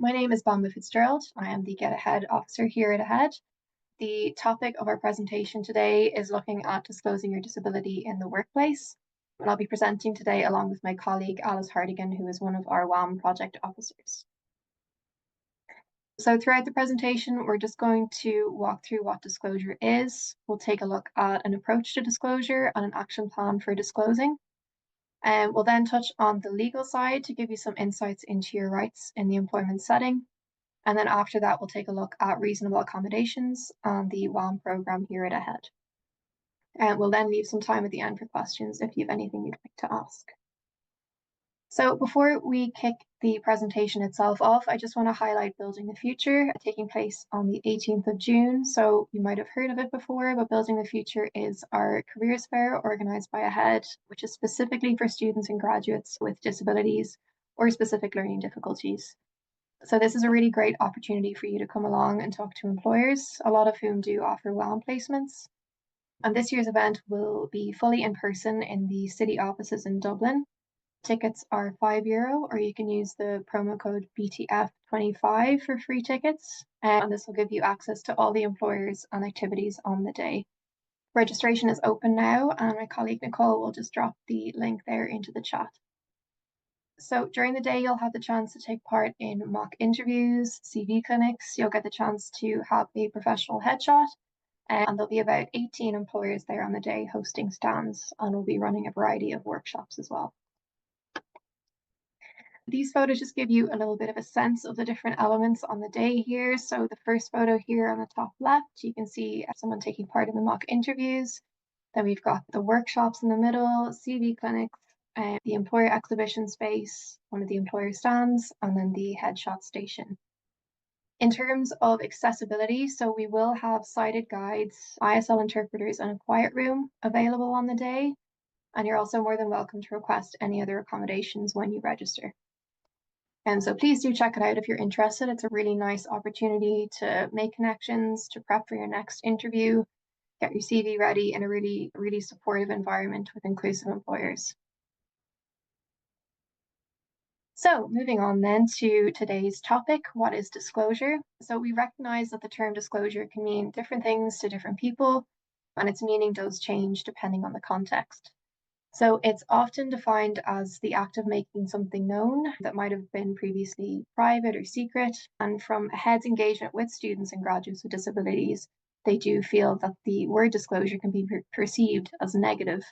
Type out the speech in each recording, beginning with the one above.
My name is Bamba Fitzgerald. I am the Get Ahead officer here at Ahead. The topic of our presentation today is looking at disclosing your disability in the workplace. And I'll be presenting today along with my colleague Alice Hardigan, who is one of our WAM project officers. So throughout the presentation, we're just going to walk through what disclosure is. We'll take a look at an approach to disclosure and an action plan for disclosing. And we'll then touch on the legal side to give you some insights into your rights in the employment setting. And then after that, we'll take a look at reasonable accommodations on the WAM program here at Ahead. And we'll then leave some time at the end for questions if you have anything you'd like to ask. So before we kick the presentation itself off, I just want to highlight Building the Future, taking place on the 18th of June. So you might have heard of it before, but Building the Future is our careers fair organized by Ahead, which is specifically for students and graduates with disabilities or specific learning difficulties. So this is a really great opportunity for you to come along and talk to employers, a lot of whom do offer WAM placements. And this year's event will be fully in person in the city offices in Dublin. Tickets are €5, or you can use the promo code BTF25 for free tickets. And this will give you access to all the employers and activities on the day. Registration is open now, and my colleague Nicole will just drop the link there into the chat. So during the day, you'll have the chance to take part in mock interviews, CV clinics. You'll get the chance to have a professional headshot, and there'll be about 18 employers there on the day hosting stands, and we'll be running a variety of workshops as well. These photos just give you a little bit of a sense of the different elements on the day here. So the first photo here on the top left, you can see someone taking part in the mock interviews. Then we've got the workshops in the middle, CV clinics, the employer exhibition space, one of the employer stands, and then the headshot station. In terms of accessibility, so we will have sighted guides, ISL interpreters, and a quiet room available on the day. And you're also more than welcome to request any other accommodations when you register. And so please do check it out if you're interested. It's a really nice opportunity to make connections, to prep for your next interview, get your CV ready in a really, really supportive environment with inclusive employers. So moving on then to today's topic, what is disclosure? So we recognize that the term disclosure can mean different things to different people, and its meaning does change depending on the context. So it's often defined as the act of making something known that might have been previously private or secret. And from Ahead's engagement with students and graduates with disabilities, they do feel that the word disclosure can be perceived as negative,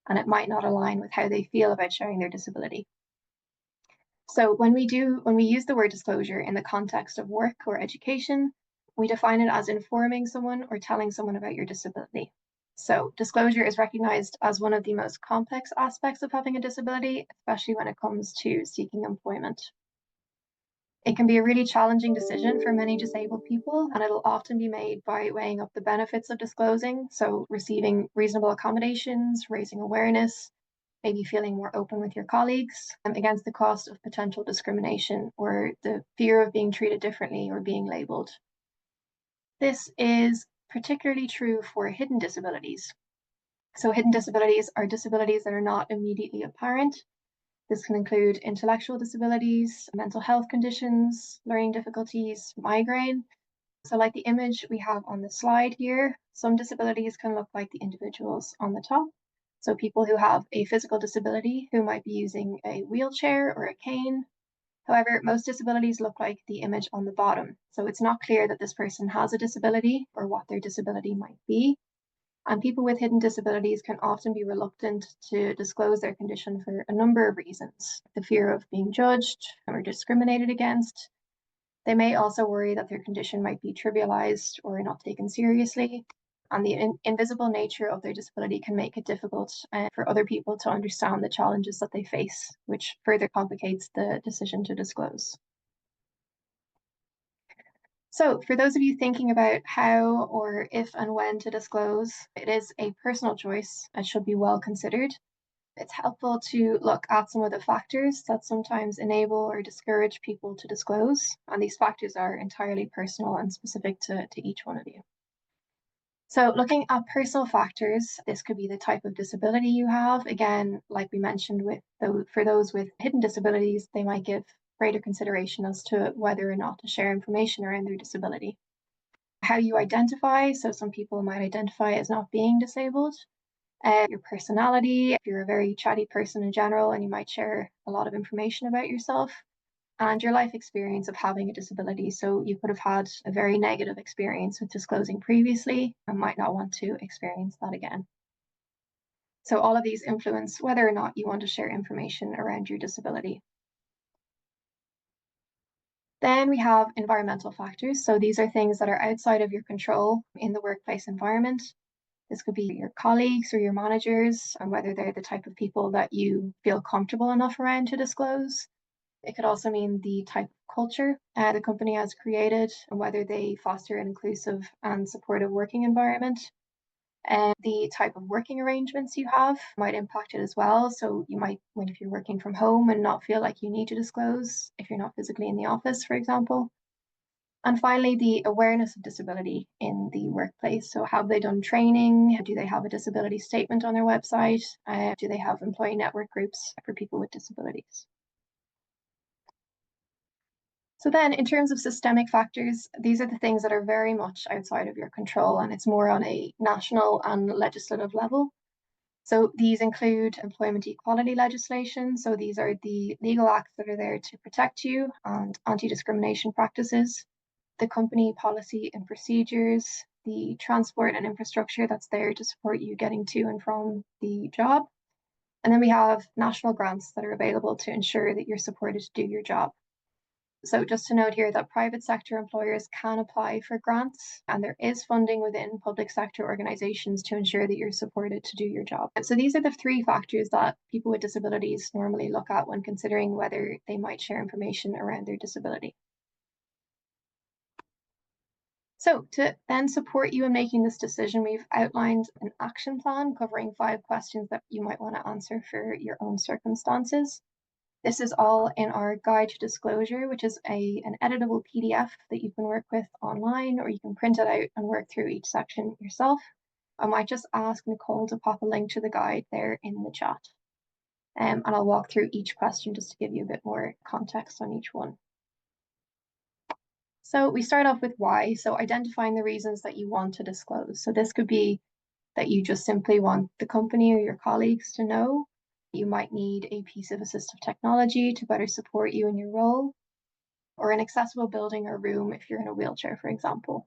and it might not align with how they feel about sharing their disability. So when we use the word disclosure in the context of work or education, we define it as informing someone or telling someone about your disability. So disclosure is recognized as one of the most complex aspects of having a disability, especially when it comes to seeking employment. It can be a really challenging decision for many disabled people, and it'll often be made by weighing up the benefits of disclosing, so receiving reasonable accommodations, raising awareness, maybe feeling more open with your colleagues, against the cost of potential discrimination or the fear of being treated differently or being labeled. This is particularly true for hidden disabilities. So hidden disabilities are disabilities that are not immediately apparent. This can include intellectual disabilities, mental health conditions, learning difficulties, migraine. So like the image we have on the slide here, some disabilities can look like the individuals on the top. So people who have a physical disability who might be using a wheelchair or a cane. However, most disabilities look like the image on the bottom. So it's not clear that this person has a disability or what their disability might be. And people with hidden disabilities can often be reluctant to disclose their condition for a number of reasons. The fear of being judged or discriminated against. They may also worry that their condition might be trivialized or not taken seriously. And the invisible nature of their disability can make it difficult for other people to understand the challenges that they face, which further complicates the decision to disclose. So for those of you thinking about how or if and when to disclose, it is a personal choice and should be well considered. It's helpful to look at some of the factors that sometimes enable or discourage people to disclose, and these factors are entirely personal and specific to each one of you. So looking at personal factors, this could be the type of disability you have. Again, like we mentioned, for those with hidden disabilities, they might give greater consideration as to whether or not to share information around their disability. How you identify, so some people might identify as not being disabled. Your personality, if you're a very chatty person in general and you might share a lot of information about yourself, and your life experience of having a disability. So you could have had a very negative experience with disclosing previously and might not want to experience that again. So all of these influence whether or not you want to share information around your disability. Then we have environmental factors. So these are things that are outside of your control in the workplace environment. This could be your colleagues or your managers, and whether they're the type of people that you feel comfortable enough around to disclose. It could also mean the type of culture the company has created and whether they foster an inclusive and supportive working environment. And the type of working arrangements you have might impact it as well. So you might, if you're working from home and not feel like you need to disclose if you're not physically in the office, for example. And finally, the awareness of disability in the workplace. So have they done training? Do they have a disability statement on their website? Do they have employee network groups for people with disabilities? So then in terms of systemic factors, these are the things that are very much outside of your control, and it's more on a national and legislative level. So these include employment equality legislation. So these are the legal acts that are there to protect you, and anti-discrimination practices, the company policy and procedures, the transport and infrastructure that's there to support you getting to and from the job. And then we have national grants that are available to ensure that you're supported to do your job. So just to note here that private sector employers can apply for grants, and there is funding within public sector organizations to ensure that you're supported to do your job. So these are the three factors that people with disabilities normally look at when considering whether they might share information around their disability. So to then support you in making this decision, we've outlined an action plan covering 5 questions that you might want to answer for your own circumstances. This is all in our guide to disclosure, which is an editable PDF that you can work with online, or you can print it out and work through each section yourself. I might just ask Nicole to pop a link to the guide there in the chat. And I'll walk through each question just to give you a bit more context on each one. So we start off with why. So identifying the reasons that you want to disclose. So this could be that you just simply want the company or your colleagues to know. You might need a piece of assistive technology to better support you in your role, or an accessible building or room if you're in a wheelchair, for example.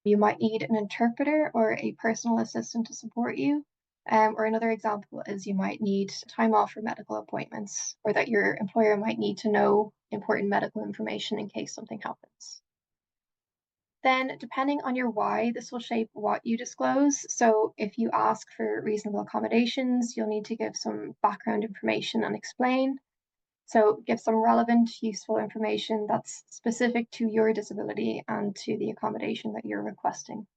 You might need an interpreter or a personal assistant to support you. Or another example is you might need time off for medical appointments, or that your employer might need to know important medical information in case something happens. Then, depending on your why, this will shape what you disclose. So if you ask for reasonable accommodations, you'll need to give some background information and explain. So give some relevant, useful information that's specific to your disability and to the accommodation that you're requesting.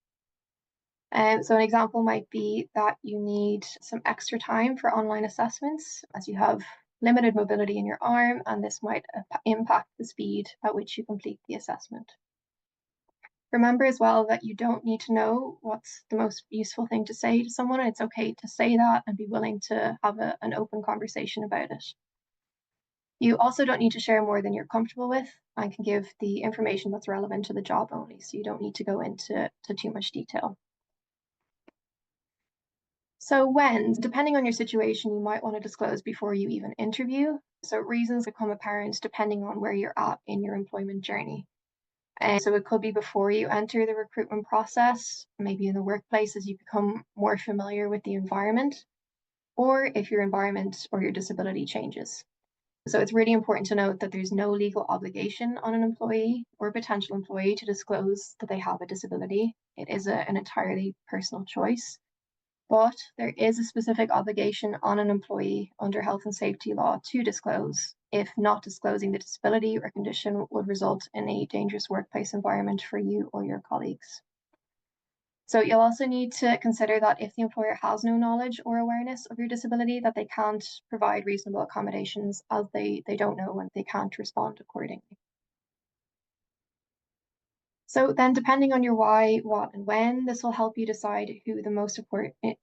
So an example might be that you need some extra time for online assessments as you have limited mobility in your arm, and this might impact the speed at which you complete the assessment. Remember as well that you don't need to know what's the most useful thing to say to someone. It's okay to say that and be willing to have an open conversation about it. You also don't need to share more than you're comfortable with, and can give the information that's relevant to the job only, so you don't need to go into too much detail. So when, depending on your situation, you might want to disclose before you even interview. So reasons become apparent depending on where you're at in your employment journey. And so it could be before you enter the recruitment process, maybe in the workplace as you become more familiar with the environment, or if your environment or your disability changes. So it's really important to note that there's no legal obligation on an employee or potential employee to disclose that they have a disability. It is an entirely personal choice. But there is a specific obligation on an employee under health and safety law to disclose if not disclosing the disability or condition would result in a dangerous workplace environment for you or your colleagues. So you'll also need to consider that if the employer has no knowledge or awareness of your disability, that they can't provide reasonable accommodations as they don't know and they can't respond accordingly. So then depending on your why, what, and when, this will help you decide who the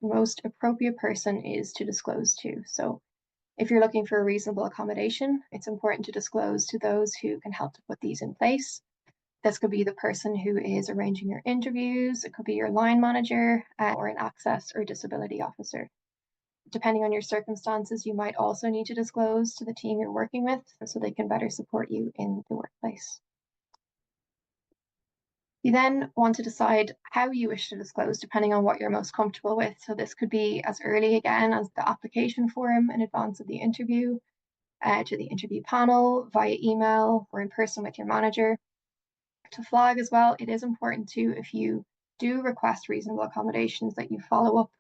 most appropriate person is to disclose to. So If you're looking for a reasonable accommodation, it's important to disclose to those who can help to put these in place. This could be the person who is arranging your interviews, it could be your line manager, or an access or disability officer. Depending on your circumstances, you might also need to disclose to the team you're working with so they can better support you in the workplace. You then want to decide how you wish to disclose depending on what you're most comfortable with. So this could be as early again as the application form in advance of the interview, to the interview panel, via email, or in person with your manager. To flag as well, it is important to, if you do request reasonable accommodations, that you follow up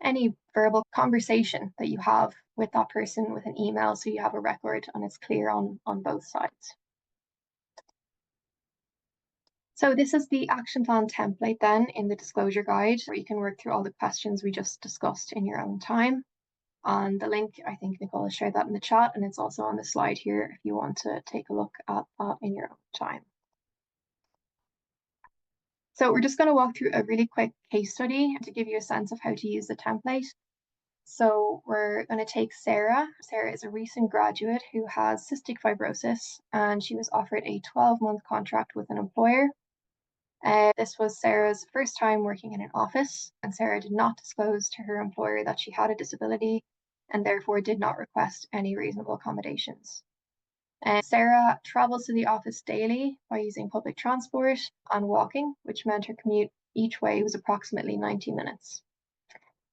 any verbal conversation that you have with that person with an email so you have a record and it's clear on both sides. So this is the action plan template then in the disclosure guide, where you can work through all the questions we just discussed in your own time. On the link, I think Nicole has shared that in the chat, and it's also on the slide here if you want to take a look at that in your own time. So we're just going to walk through a really quick case study to give you a sense of how to use the template. So we're going to take Sarah. Sarah is a recent graduate who has cystic fibrosis, and she was offered a 12-month contract with an employer. This was Sarah's first time working in an office, and Sarah did not disclose to her employer that she had a disability and therefore did not request any reasonable accommodations. Sarah travels to the office daily by using public transport and walking, which meant her commute each way was approximately 90 minutes.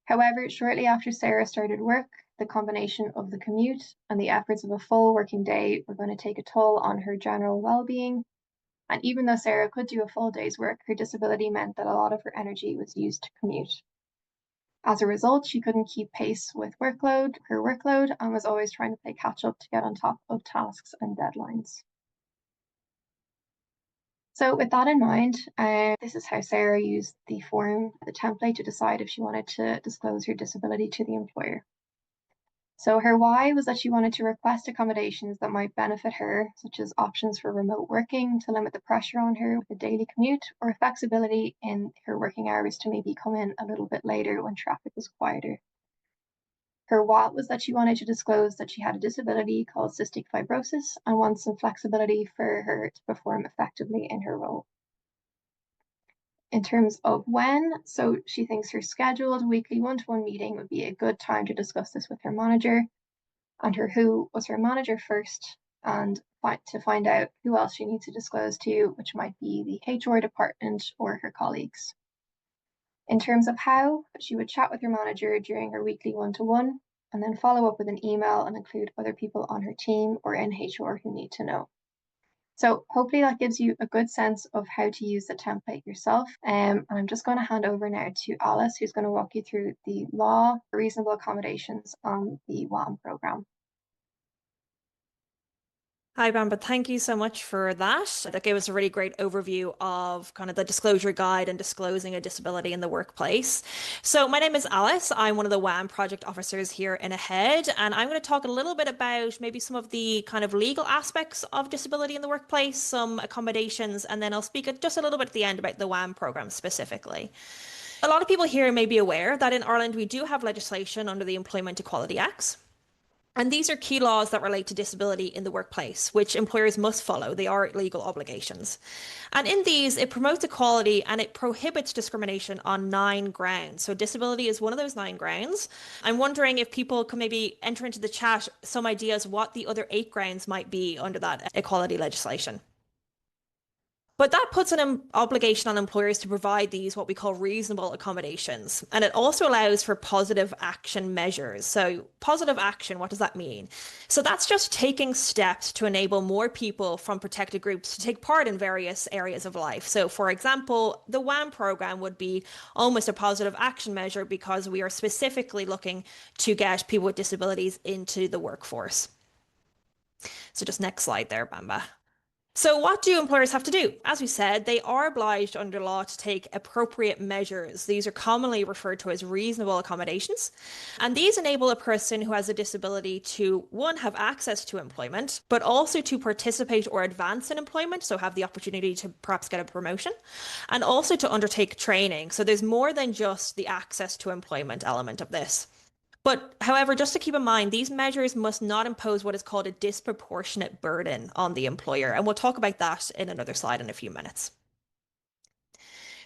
However, shortly after Sarah started work, the combination of the commute and the efforts of a full working day were going to take a toll on her general well-being. And even though Sarah could do a full day's work, her disability meant that a lot of her energy was used to commute. As a result, she couldn't keep pace with her workload, and was always trying to play catch up to get on top of tasks and deadlines. So with that in mind, this is how Sarah used the template to decide if she wanted to disclose her disability to the employer. So her why was that she wanted to request accommodations that might benefit her, such as options for remote working to limit the pressure on her with a daily commute, or flexibility in her working hours to maybe come in a little bit later when traffic was quieter. Her what was that she wanted to disclose that she had a disability called cystic fibrosis and wants some flexibility for her to perform effectively in her role. In terms of when, so she thinks her scheduled weekly one-to-one meeting would be a good time to discuss this with her manager, and her who was her manager first, and to find out who else she needs to disclose to, which might be the HR department or her colleagues. In terms of how, she would chat with her manager during her weekly one-to-one, and then follow up with an email and include other people on her team or in HR who need to know. So hopefully that gives you a good sense of how to use the template yourself. And I'm just going to hand over now to Alice, who's going to walk you through the law for reasonable accommodations on the WAM program. Hi, Bamba. Thank you so much for that. That gave us a really great overview of kind of the disclosure guide and disclosing a disability in the workplace. So my name is Alice. I'm one of the WAM project officers here in AHEAD, and I'm going to talk a little bit about maybe some of the kind of legal aspects of disability in the workplace, some accommodations, and then I'll speak just a little bit at the end about the WAM program specifically. A lot of people here may be aware that in Ireland we do have legislation under the Employment Equality Acts. And these are key laws that relate to disability in the workplace, which employers must follow. They are legal obligations. And in these, it promotes equality and it prohibits discrimination on 9 grounds. So disability is one of those 9 grounds. I'm wondering if people can maybe enter into the chat some ideas what the other 8 grounds might be under that equality legislation. But that puts an obligation on employers to provide these what we call reasonable accommodations. And it also allows for positive action measures. So positive action, what does that mean? So that's just taking steps to enable more people from protected groups to take part in various areas of life. So for example, the WAM program would be almost a positive action measure because we are specifically looking to get people with disabilities into the workforce. So just next slide there, Bamba. So what do employers have to do? As we said, they are obliged under law to take appropriate measures. These are commonly referred to as reasonable accommodations. And these enable a person who has a disability to, one, have access to employment, but also to participate or advance in employment, so have the opportunity to perhaps get a promotion, and also to undertake training. So there's more than just the access to employment element of this. But however, just to keep in mind, these measures must not impose what is called a disproportionate burden on the employer. And we'll talk about that in another slide in a few minutes.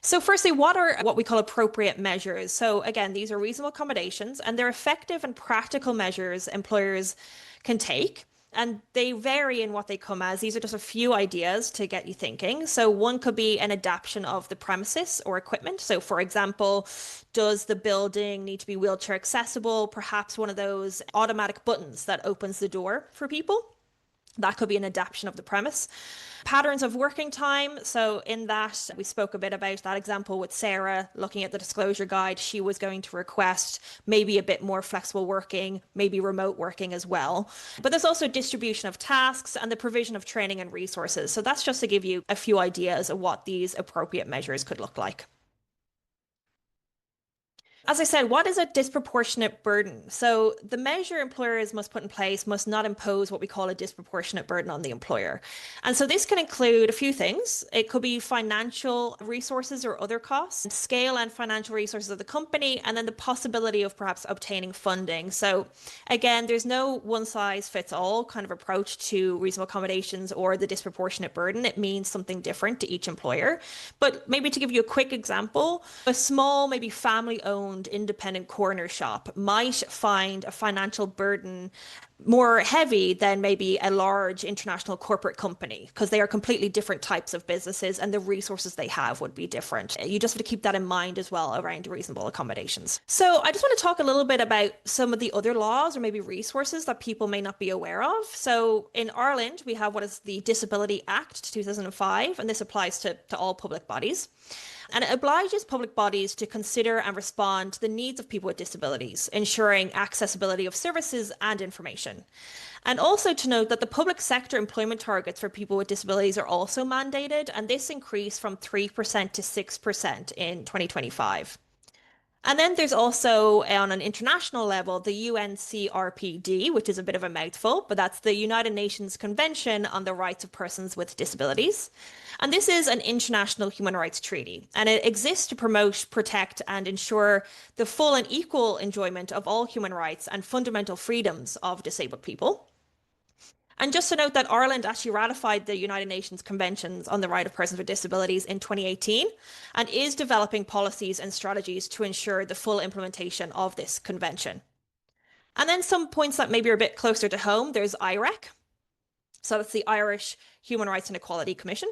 So, firstly, what are what we call appropriate measures? So, again, these are reasonable accommodations and they're effective and practical measures employers can take. And they vary in what they come as. These are just a few ideas to get you thinking. So, one could be an adaptation of the premises or equipment. So, for example, does the building need to be wheelchair accessible? Perhaps one of those automatic buttons that opens the door for people. That could be an adaptation of the premise. Patterns of working time. So, in that, we spoke a bit about that example with Sarah looking at the disclosure guide. She was going to request maybe a bit more flexible working, maybe remote working as well. But there's also distribution of tasks and the provision of training and resources. So, that's just to give you a few ideas of what these appropriate measures could look like. As I said, what is a disproportionate burden? So the measure employers must put in place must not impose what we call a disproportionate burden on the employer. And so this can include a few things. It could be financial resources or other costs, scale and financial resources of the company, and then the possibility of perhaps obtaining funding. So again, there's no one size fits all kind of approach to reasonable accommodations or the disproportionate burden. It means something different to each employer. But maybe to give you a quick example, a small, maybe family owned independent corner shop might find a financial burden more heavy than maybe a large international corporate company because they are completely different types of businesses and the resources they have would be different. You just have to keep that in mind as well around reasonable accommodations. So I just want to talk a little bit about some of the other laws or maybe resources that people may not be aware of. So in Ireland, we have what is the Disability Act 2005, and this applies to all public bodies. And it obliges public bodies to consider and respond to the needs of people with disabilities, ensuring accessibility of services and information. And also to note that the public sector employment targets for people with disabilities are also mandated, and this increased from 3% to 6% in 2025. And then there's also on an international level, the UNCRPD, which is a bit of a mouthful, but that's the United Nations Convention on the Rights of Persons with Disabilities. And this is an international human rights treaty, and it exists to promote, protect, and ensure the full and equal enjoyment of all human rights and fundamental freedoms of disabled people. And just to note that Ireland actually ratified the United Nations Conventions on the Right of Persons with Disabilities in 2018 and is developing policies and strategies to ensure the full implementation of this convention. And then some points that maybe are a bit closer to home, there's IREC. So that's the Irish Human Rights and Equality Commission.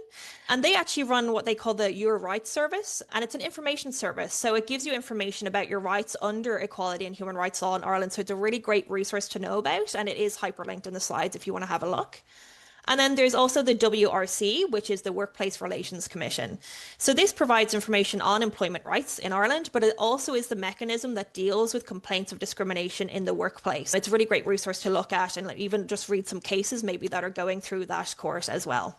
And they actually run what they call the Your Rights Service. And it's an information service. So it gives you information about your rights under equality and human rights law in Ireland. So it's a really great resource to know about. And it is hyperlinked in the slides if you want to have a look. And then there's also the WRC, which is the Workplace Relations Commission. So this provides information on employment rights in Ireland, but it also is the mechanism that deals with complaints of discrimination in the workplace. It's a really great resource to look at and even just read some cases maybe that are going through that course as well.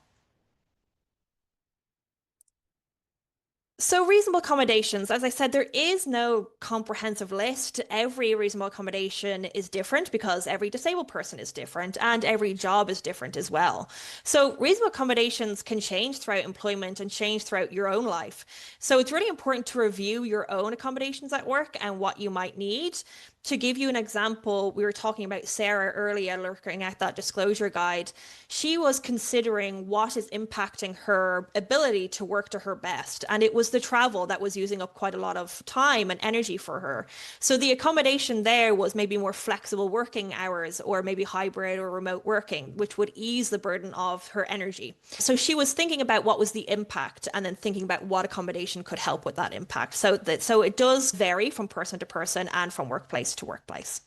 So reasonable accommodations, as I said, there is no comprehensive list. Every reasonable accommodation is different because every disabled person is different and every job is different as well. So reasonable accommodations can change throughout employment and change throughout your own life. So it's really important to review your own accommodations at work and what you might need. To give you an example, we were talking about Sarah earlier, looking at that disclosure guide. She was considering what is impacting her ability to work to her best. And it was the travel that was using up quite a lot of time and energy for her. So the accommodation there was maybe more flexible working hours or maybe hybrid or remote working, which would ease the burden of her energy. So she was thinking about what was the impact and then thinking about what accommodation could help with that impact. So it does vary from person to person and from workplace to workplace.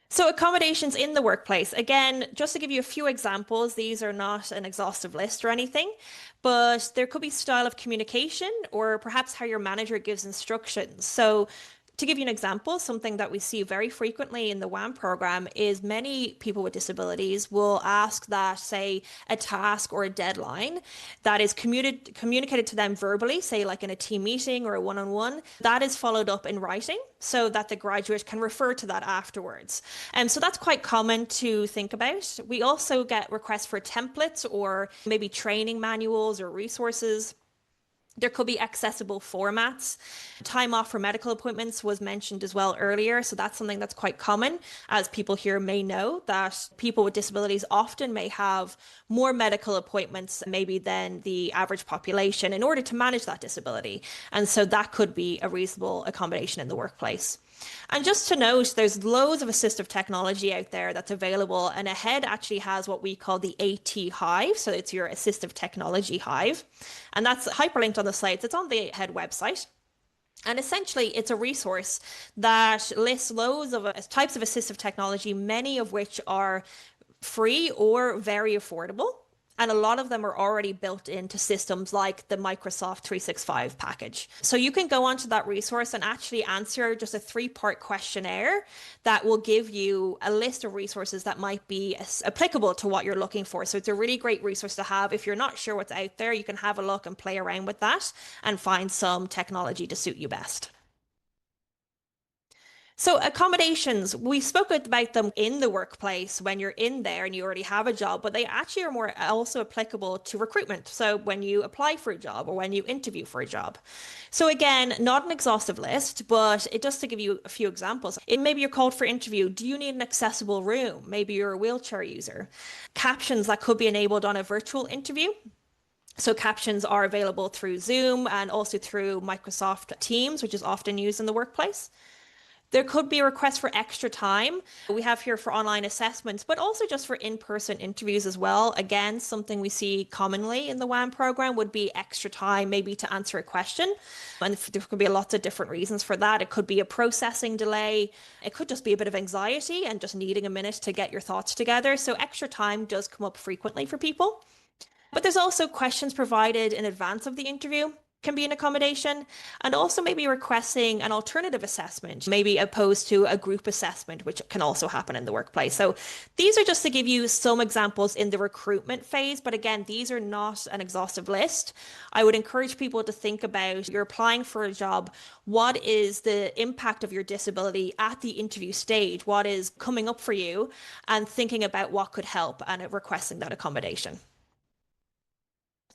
So accommodations in the workplace, again, just to give you a few examples, these are not an exhaustive list or anything, but there could be style of communication or perhaps how your manager gives instructions. So to give you an example, something that we see very frequently in the WAM program is many people with disabilities will ask that, say, a task or a deadline that is communicated to them verbally, say like in a team meeting or a one-on-one, that is followed up in writing so that the graduate can refer to that afterwards. And so that's quite common to think about. We also get requests for templates or maybe training manuals or resources. There could be accessible formats. Time off for medical appointments was mentioned as well earlier. So that's something that's quite common, as people here may know, that people with disabilities often may have more medical appointments maybe than the average population in order to manage that disability. And so that could be a reasonable accommodation in the workplace. And just to note, there's loads of assistive technology out there that's available, and AHEAD actually has what we call the AT Hive. So it's your assistive technology hive. And that's hyperlinked on the slides. It's on the AHEAD website. And essentially, it's a resource that lists loads of types of assistive technology, many of which are free or very affordable. And a lot of them are already built into systems like the Microsoft 365 package. So you can go onto that resource and actually answer just a 3-part questionnaire that will give you a list of resources that might be applicable to what you're looking for. So it's a really great resource to have. If you're not sure what's out there, you can have a look and play around with that and find some technology to suit you best. So accommodations, we spoke about them in the workplace when you're in there and you already have a job, but they actually are more also applicable to recruitment. So when you apply for a job or when you interview for a job. So again, not an exhaustive list, but it just to give you a few examples. Maybe you're called for interview. Do you need an accessible room? Maybe you're a wheelchair user. Captions that could be enabled on a virtual interview. So captions are available through Zoom and also through Microsoft Teams, which is often used in the workplace. There could be a request for extra time. We have here for online assessments, but also just for in-person interviews as well. Again, something we see commonly in the WAM program would be extra time, maybe to answer a question. And there could be lots of different reasons for that. It could be a processing delay. It could just be a bit of anxiety and just needing a minute to get your thoughts together. So extra time does come up frequently for people. But there's also questions provided in advance of the interview can be an accommodation, and also maybe requesting an alternative assessment, maybe opposed to a group assessment, which can also happen in the workplace. So these are just to give you some examples in the recruitment phase. But again, these are not an exhaustive list. I would encourage people to think about you're applying for a job. What is the impact of your disability at the interview stage? What is coming up for you? And thinking about what could help and requesting that accommodation.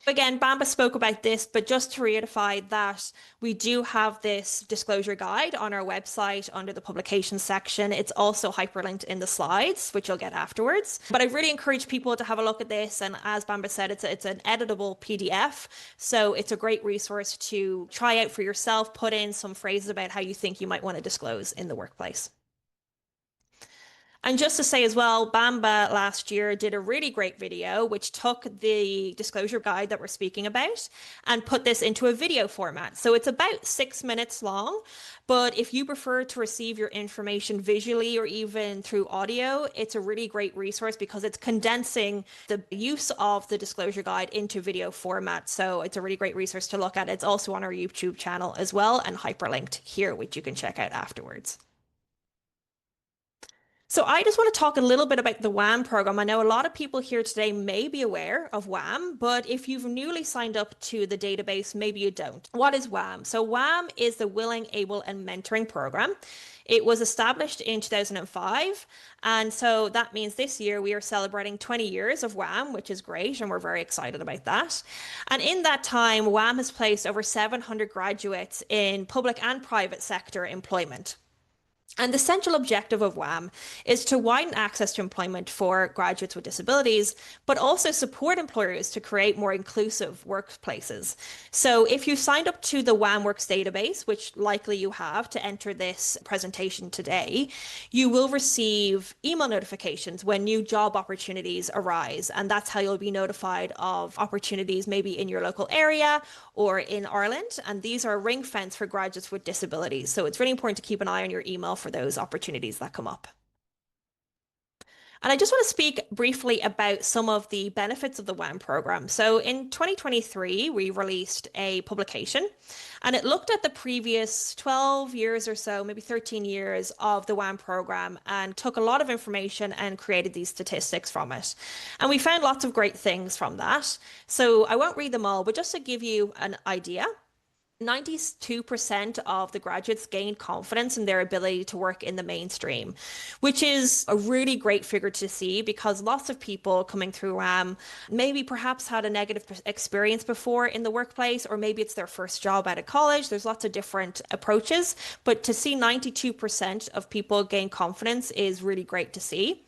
Again, Bamba spoke about this, but just to reiterate that we do have this disclosure guide on our website under the publications section. It's also hyperlinked in the slides, which you'll get afterwards. But I really encourage people to have a look at this. And as Bamba said, it's an editable PDF. So it's a great resource to try out for yourself, put in some phrases about how you think you might want to disclose in the workplace. And just to say as well, Bamba last year did a really great video, which took the disclosure guide that we're speaking about and put this into a video format. So it's about 6 minutes long, but if you prefer to receive your information visually or even through audio, it's a really great resource because it's condensing the use of the disclosure guide into video format. So it's a really great resource to look at. It's also on our YouTube channel as well and hyperlinked here, which you can check out afterwards. So I just want to talk a little bit about the WAM program. I know a lot of people here today may be aware of WAM, but if you've newly signed up to the database, maybe you don't. What is WAM? So WAM is the Willing, Able and Mentoring program. It was established in 2005. And so that means this year we are celebrating 20 years of WAM, which is great. And we're very excited about that. And in that time, WAM has placed over 700 graduates in public and private sector employment. And the central objective of WAM is to widen access to employment for graduates with disabilities, but also support employers to create more inclusive workplaces. So if you signed up to the WAM Works database, which likely you have to enter this presentation today, you will receive email notifications when new job opportunities arise. And that's how you'll be notified of opportunities maybe in your local area or in Ireland. And these are ring fence for graduates with disabilities. So it's really important to keep an eye on your email for those opportunities that come up. And I just want to speak briefly about some of the benefits of the WAM program. So in 2023, we released a publication and it looked at the previous 12 years or so, maybe 13 years of the WAM program and took a lot of information and created these statistics from it. And we found lots of great things from that. So I won't read them all, but just to give you an idea. 92% of the graduates gained confidence in their ability to work in the mainstream, which is a really great figure to see because lots of people coming through maybe perhaps had a negative experience before in the workplace, or maybe it's their first job out of college. There's lots of different approaches, but to see 92% of people gain confidence is really great to see.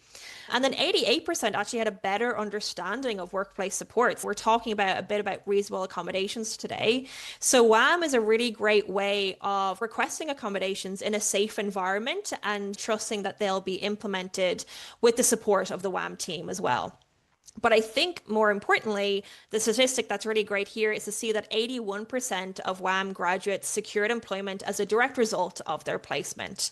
And then 88% actually had a better understanding of workplace supports. We're talking about a bit about reasonable accommodations today. So WAM is a really great way of requesting accommodations in a safe environment and trusting that they'll be implemented with the support of the WAM team as well. But I think more importantly, the statistic that's really great here is to see that 81% of WAM graduates secured employment as a direct result of their placement.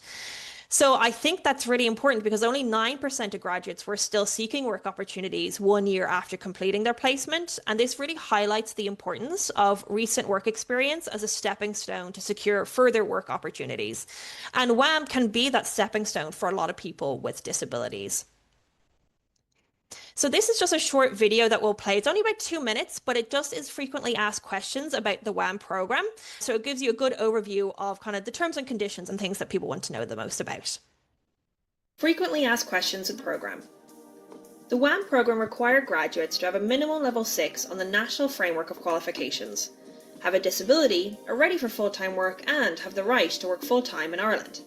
So I think that's really important because only 9% of graduates were still seeking work opportunities 1 year after completing their placement. And this really highlights the importance of recent work experience as a stepping stone to secure further work opportunities. And WAM can be that stepping stone for a lot of people with disabilities. So this is just a short video that we'll play. It's only about 2 minutes, but it just is frequently asked questions about the WAM program. So it gives you a good overview of kind of the terms and conditions and things that people want to know the most about. Frequently asked questions of the program. The WAM program required graduates to have a minimum level 6 on the National Framework of Qualifications, have a disability, are ready for full-time work, and have the right to work full-time in Ireland.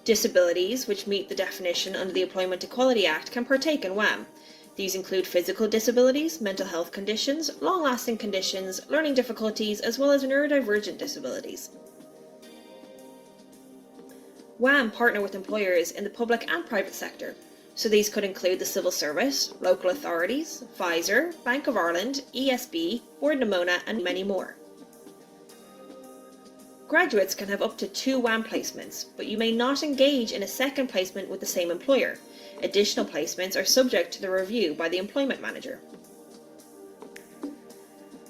Disabilities, which meet the definition under the Employment Equality Act, can partake in WAM. These include physical disabilities, mental health conditions, long-lasting conditions, learning difficulties, as well as neurodivergent disabilities. WAM partner with employers in the public and private sector, so these could include the civil service, local authorities, Pfizer, Bank of Ireland, ESB, Board Nimona, and many more. Graduates can have up to 2 WAM placements, but you may not engage in a second placement with the same employer. Additional placements are subject to the review by the employment manager.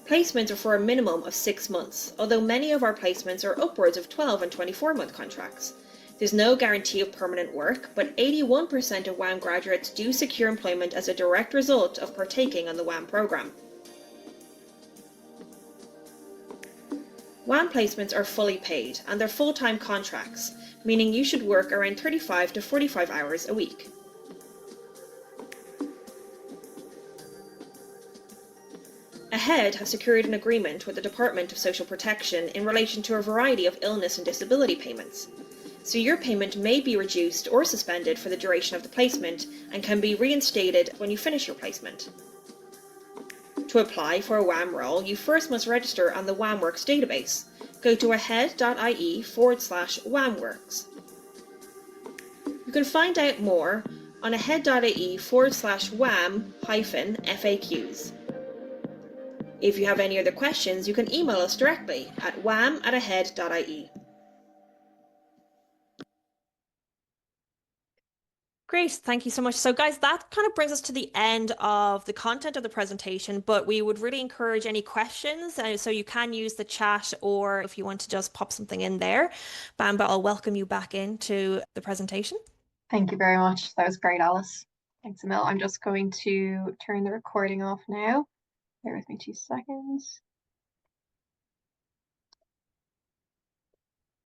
Placements are for a minimum of 6 months, although many of our placements are upwards of 12 and 24-month contracts. There's no guarantee of permanent work, but 81% of WAM graduates do secure employment as a direct result of partaking on the WAM program. WAM placements are fully paid and they're full-time contracts, meaning you should work around 35 to 45 hours a week. AHEAD have secured an agreement with the Department of Social Protection in relation to a variety of illness and disability payments. So your payment may be reduced or suspended for the duration of the placement and can be reinstated when you finish your placement. To apply for a WAM role, you first must register on the WAMWorks database. Go to ahead.ie/WAMWorks. You can find out more on ahead.ie/WAM-FAQs. If you have any other questions, you can email us directly at wam@ahead.ie. Great, thank you so much. So guys, that kind of brings us to the end of the content of the presentation, but we would really encourage any questions. So you can use the chat, or if you want to just pop something in there. Bamba, I'll welcome you back into the presentation. Thank you very much. That was great, Alice. Thanks, Emil. I'm just going to turn the recording off now. Bear with me 2 seconds.